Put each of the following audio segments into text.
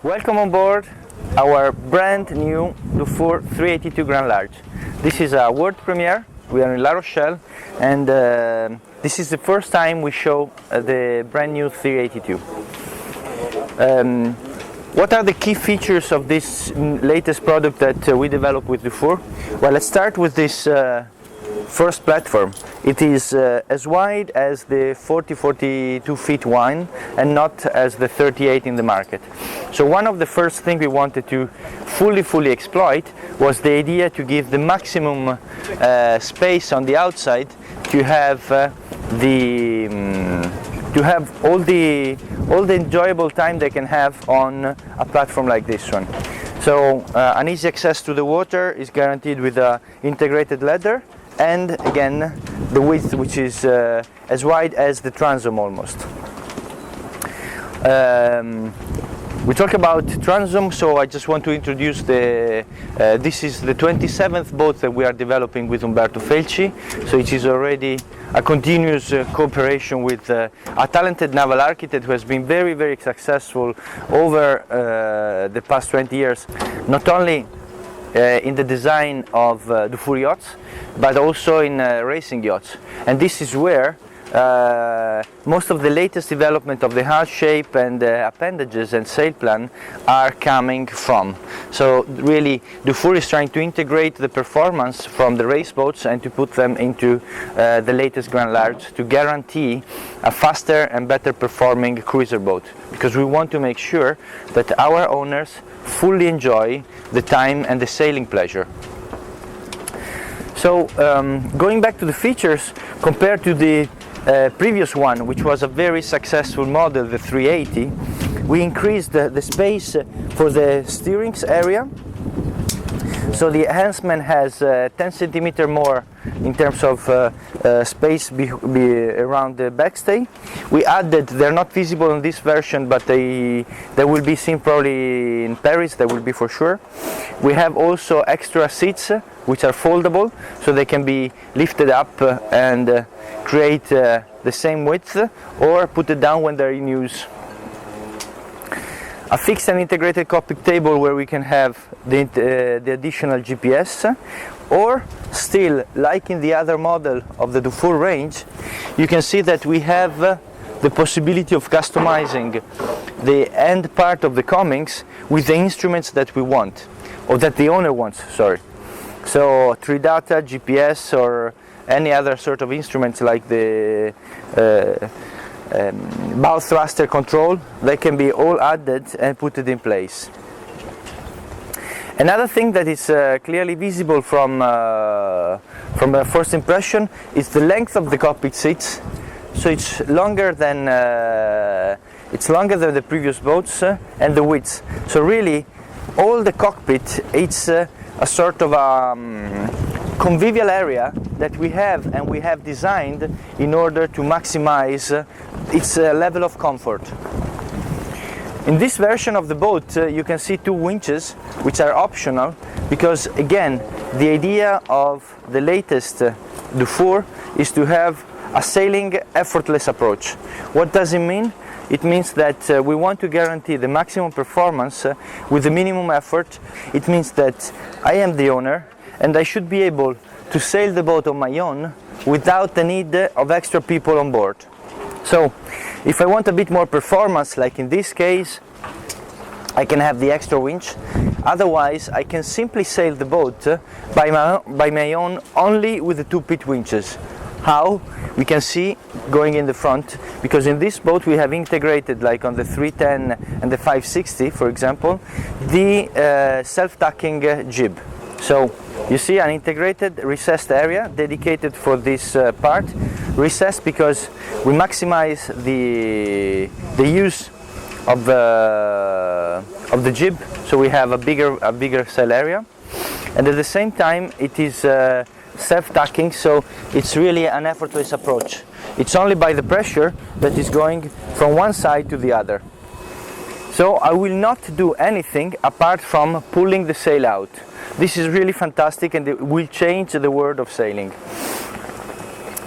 Welcome on board our brand new Dufour 382 Grand Large. This is a world premiere. We are in La Rochelle, and this is the first time we show the brand new 382. What are the key features of this latest product that we developed with Dufour? Well, let's start with this first platform. It is as wide as the 40-42 feet one and not as the 38 in the market. So one of the first things we wanted to fully exploit was the idea to give the maximum space on the outside to have all the enjoyable time they can have on a platform like this one. So an easy access to the water is guaranteed with a integrated ladder, and again the width which is as wide as the transom almost. We talk about transom, so I just want to introduce this is the 27th boat that we are developing with Umberto Felci, so it is already a continuous cooperation with a talented naval architect who has been very successful over the past 20 years, not only in the design of Dufour yachts, but also in racing yachts. And this is where most of the latest development of the hull shape and appendages and sail plan are coming from. So really Dufour is trying to integrate the performance from the race boats and to put them into the latest Grand Large to guarantee a faster and better performing cruiser boat, because we want to make sure that our owners fully enjoy the time and the sailing pleasure. So going back to the features, compared to the previous one, which was a very successful model, the 380, we increased the space for the steering area. So the enhancement has 10 centimeter more in terms of space around the backstay. We added, they're not visible in this version, but they will be seen probably in Paris, they will be for sure. We have also extra seats which are foldable, so they can be lifted up and create the same width, or put it down when they're in use. A fixed and integrated cockpit table where we can have the additional GPS, or still, like in the other model of the Dufour range, you can see that we have the possibility of customizing the end part of the coamings with the instruments that we want, or that the owner wants, sorry. So tree data, GPS, or any other sort of instruments like the bow thruster control, they can be all added and put it in place. Another thing that is clearly visible from a first impression is the length of the cockpit seats. So it's longer than the previous boats, and the width. So really, all the cockpit, it's a sort of convivial area that we have designed in order to maximize its level of comfort. In this version of the boat, you can see two winches, which are optional, because again, the idea of the latest Dufour is to have a sailing effortless approach. What does it mean? It means that we want to guarantee the maximum performance with the minimum effort. It means that I am the owner and I should be able to sail the boat on my own without the need of extra people on board. So if I want a bit more performance, like in this case, I can have the extra winch. Otherwise, I can simply sail the boat by my own, only with the 2-pit winches. How? We can see going in the front, because in this boat we have integrated, like on the 310 and the 560 for example, the self-tucking jib. So you see an integrated recessed area dedicated for this part. Recessed because we maximize the use of the jib, so we have a bigger sail area, and at the same time it is self-tucking, so it's really an effortless approach. It's only by the pressure that is going from one side to the other. So I will not do anything apart from pulling the sail out. This is really fantastic, and it will change the world of sailing.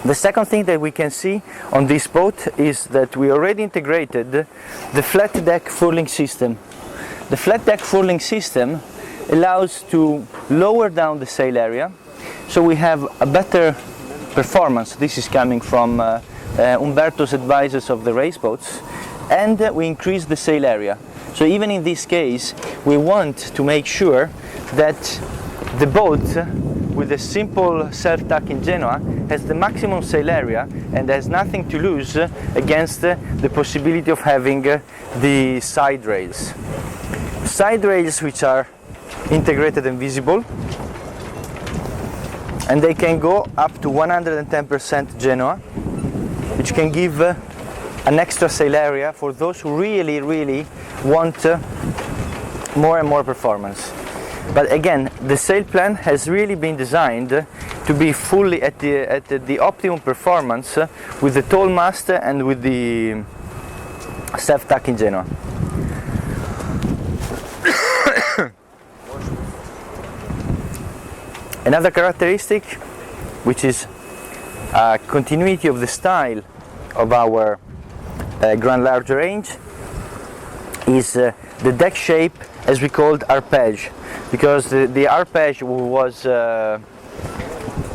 The second thing that we can see on this boat is that we already integrated the flat deck furling system. The flat deck furling system allows to lower down the sail area, so we have a better performance. This is coming from Umberto's advisors of the race boats, and we increase the sail area. So even in this case, we want to make sure that the boat with a simple self-tack in Genoa has the maximum sail area and has nothing to lose against the possibility of having the side rails. Side rails which are integrated and visible, and they can go up to 110% Genoa, which can give an extra sail area for those who really want more and more performance. But again, the sail plan has really been designed to be fully at the optimum performance with the tall mast and with the self-tack in Genoa. Another characteristic, which is a continuity of the style of our Grand Large range, is the deck shape, as we called arpège, because the arpège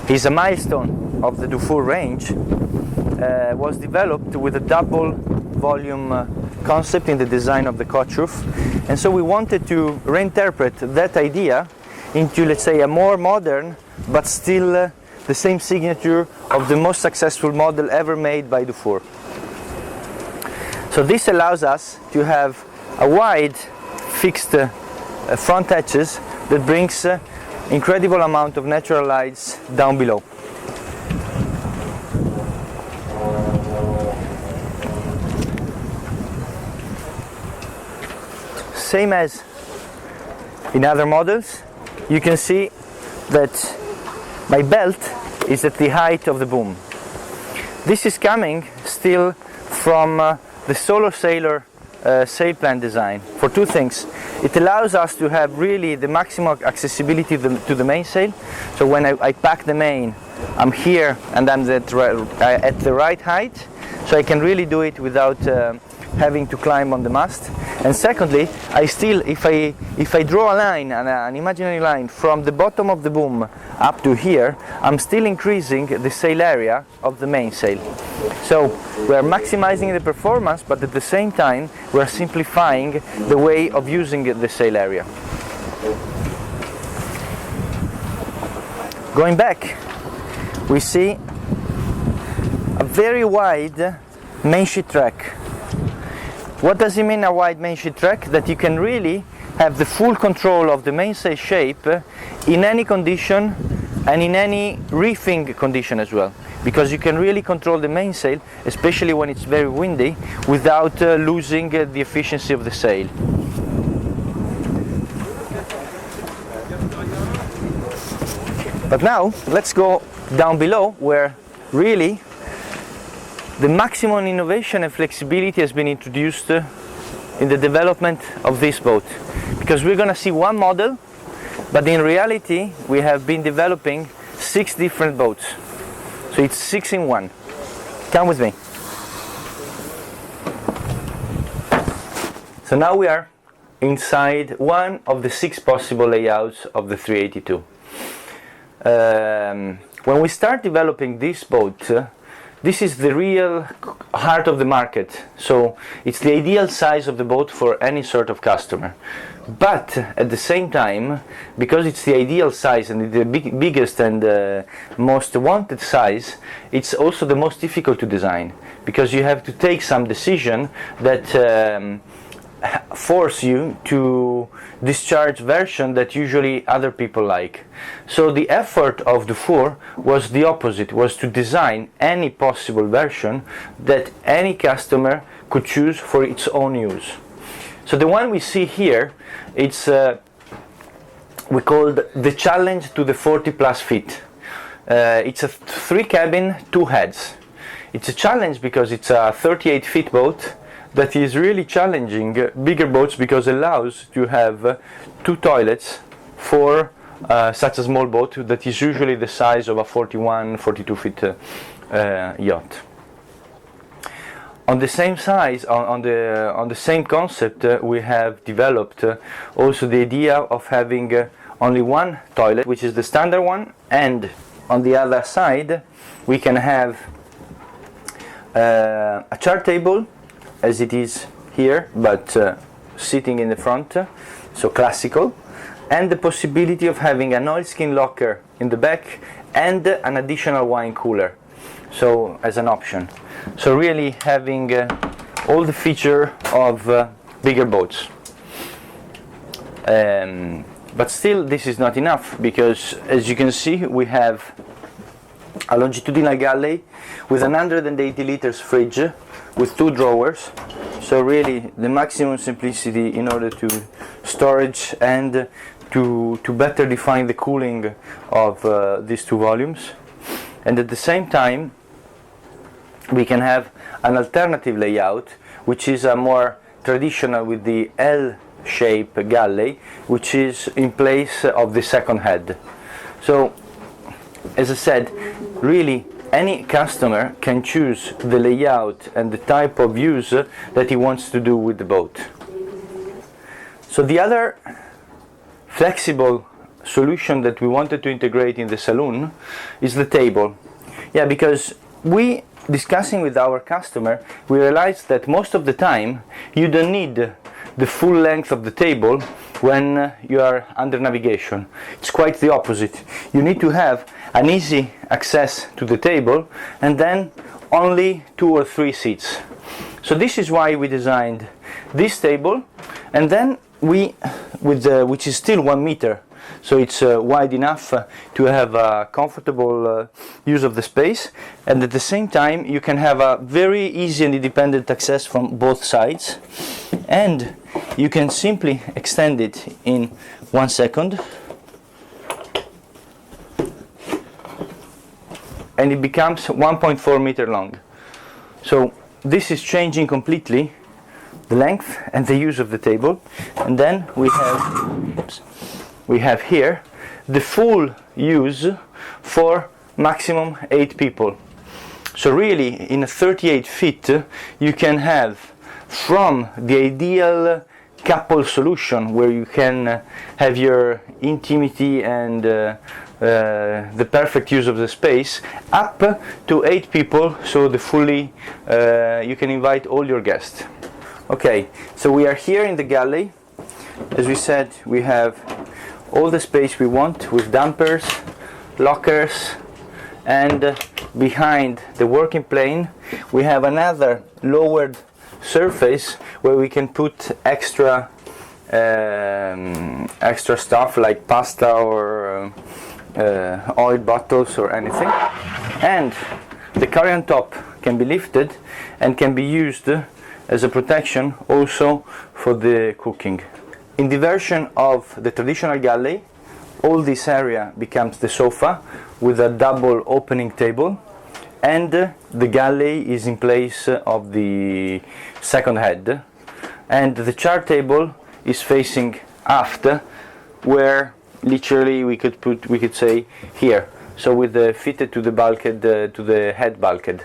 is a milestone of the Dufour range, was developed with a double volume concept in the design of the coach roof, and so we wanted to reinterpret that idea into, let's say, a more modern but still the same signature of the most successful model ever made by Dufour. So this allows us to have a wide fixed front edges that brings incredible amount of natural lights down below. Same as in other models, you can see that my belt is at the height of the boom. This is coming still from the Solo Sailor sail plan design for two things. It allows us to have really the maximum accessibility to the mainsail. So when I pack the main, I'm here and I'm at the right height, so I can really do it without having to climb on the mast. And secondly, I still, if I draw a line, an imaginary line from the bottom of the boom up to here, I'm still increasing the sail area of the mainsail. So we are maximizing the performance, but at the same time we are simplifying the way of using the sail area. Going back, we see a very wide mainsheet track. What does it mean, a wide mainsheet track? That you can really have the full control of the mainsail shape in any condition and in any reefing condition as well, because you can really control the mainsail, especially when it's very windy, without losing the efficiency of the sail. But now let's go down below, where really the maximum innovation and flexibility has been introduced in the development of this boat, because we're going to see one model, but in reality we have been developing 6 different boats. So it's 6 in 1. Come with me. So now we are inside one of the 6 possible layouts of the 382. When we start developing this boat, this is the real heart of the market, so it's the ideal size of the boat for any sort of customer. But at the same time, because it's the ideal size and the biggest and most wanted size, it's also the most difficult to design, because you have to take some decision that force you to discharge version that usually other people like. So the effort of Dufour was the opposite, was to design any possible version that any customer could choose for its own use. So the one we see here, it's we called the challenge to the 40 plus feet. It's a 3 cabin, 2 heads. It's a challenge because it's a 38 feet boat that is really challenging bigger boats, because it allows to have 2 toilets for such a small boat that is usually the size of a 41, 42 feet yacht. On the same size, on the same concept, we have developed also the idea of having only one toilet, which is the standard one, and on the other side we can have a chart table as it is here, but sitting in the front, so classical, and the possibility of having an oilskin locker in the back and an additional wine cooler, so as an option. So really having all the feature of bigger boats. But still this is not enough, because as you can see we have a longitudinal galley with an 180 liters fridge with 2 drawers. So really the maximum simplicity in order to storage and to better define the cooling of these 2 volumes. And at the same time we can have an alternative layout, which is a more traditional with the L-shaped galley, which is in place of the second head. So as I said, really any customer can choose the layout and the type of use that he wants to do with the boat. So the other flexible solution that we wanted to integrate in the saloon is the table. Yeah, because discussing with our customer, we realized that most of the time you don't need the full length of the table when you are under navigation. It's quite the opposite. You need to have an easy access to the table and then only 2 or 3 seats. So this is why we designed this table, and then which is still 1 meter, so it's wide enough to have a comfortable use of the space, and at the same time you can have a very easy and independent access from both sides, and you can simply extend it in 1 second and it becomes 1.4 meter long. So this is changing completely the length and the use of the table. And then we have here the full use for maximum 8 people. So really in a 38 feet you can have, from the ideal couple solution where you can have your intimity and the perfect use of the space, up to 8 people, so the fully you can invite all your guests. Okay, so we are here in the galley. As we said, we have all the space we want with dampers, lockers, and behind the working plane we have another lowered surface where we can put extra stuff like pasta or oil bottles or anything, and the carry on top can be lifted and can be used as a protection also for the cooking. In the version of the traditional galley, all this area becomes the sofa with a double opening table, and the galley is in place of the second head, and the chart table is facing aft, where literally we could say here, so with the fitted to the bulkhead, to the head bulkhead.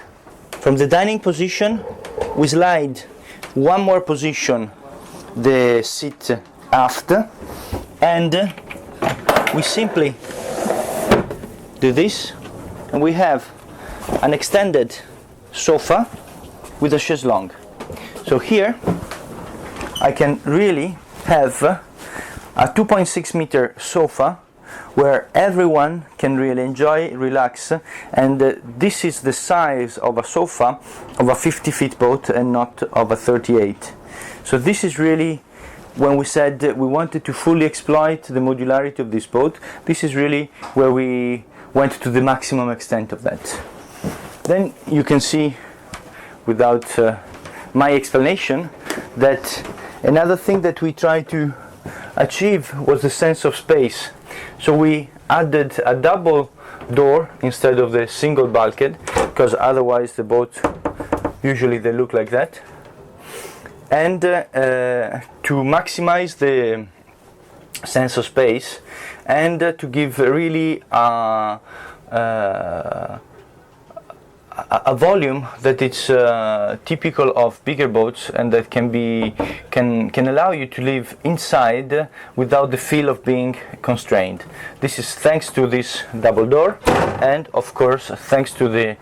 From the dining position we slide 1 more position the seat aft, and we simply do this, and we have an extended sofa with a chaise longue. So here I can really have a 2.6 meter sofa where everyone can really enjoy, relax, and this is the size of a sofa of a 50 feet boat and not of a 38. So this is really, when we said we wanted to fully exploit the modularity of this boat, this is really where we went to the maximum extent of that. Then you can see, without my explanation, that another thing that we tried to achieve was the sense of space. So we added a double door instead of the single bulkhead, because otherwise the boat usually they look like that, and to maximize the sense of space and to give really a a volume that it's typical of bigger boats, and that can allow you to live inside without the feel of being constrained. This is thanks to this double door, and of course thanks to the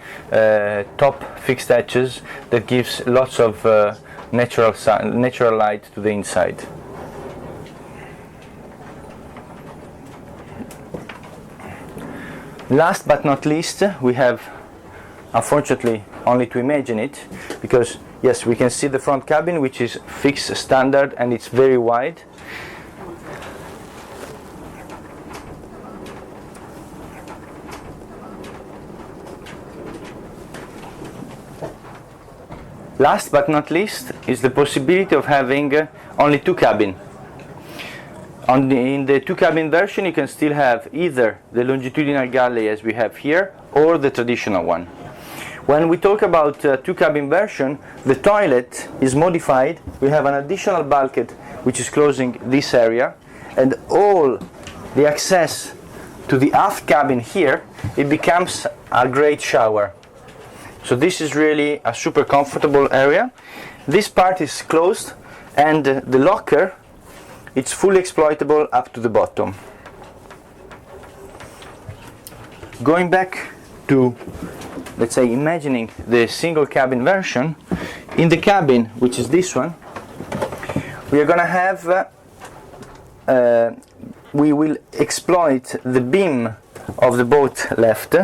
top fixed hatches that gives lots of natural light to the inside. Last but not least, we have, unfortunately, only to imagine it, because yes, we can see the front cabin, which is fixed standard and it's very wide. Last but not least is the possibility of having only two cabins. In the two cabin version, you can still have either the longitudinal galley as we have here, or the traditional one. When we talk about two cabin version, the toilet is modified. We have an additional bulkhead which is closing this area, and all the access to the aft cabin here, it becomes a great shower. So this is really a super comfortable area. This part is closed, and the locker, it's fully exploitable up to the bottom. Going back to, let's say, imagining the single cabin version, in the cabin, which is this one, we are going to have, we will exploit the beam of the boat left,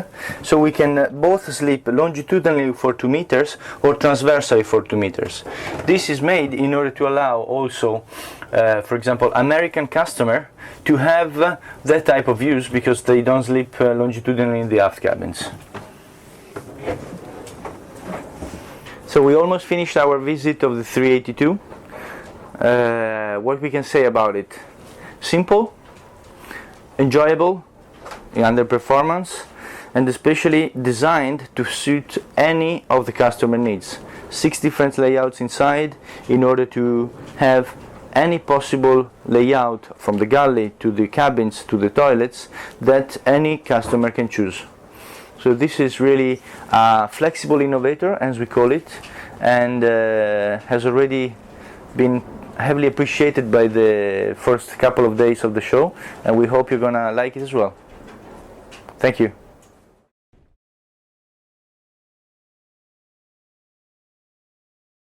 so we can both sleep longitudinally for 2 meters or transversally for 2 meters. This is made in order to allow also, for example, American customer to have that type of use, because they don't sleep longitudinally in the aft cabins. So we almost finished our visit of the 382. What we can say about it? Simple, enjoyable, under performance, and especially designed to suit any of the customer needs. 6 different layouts inside in order to have any possible layout from the galley to the cabins to the toilets that any customer can choose. So this is really a flexible innovator, as we call it, and has already been heavily appreciated by the first couple of days of the show, and we hope you're gonna like it as well. Thank you.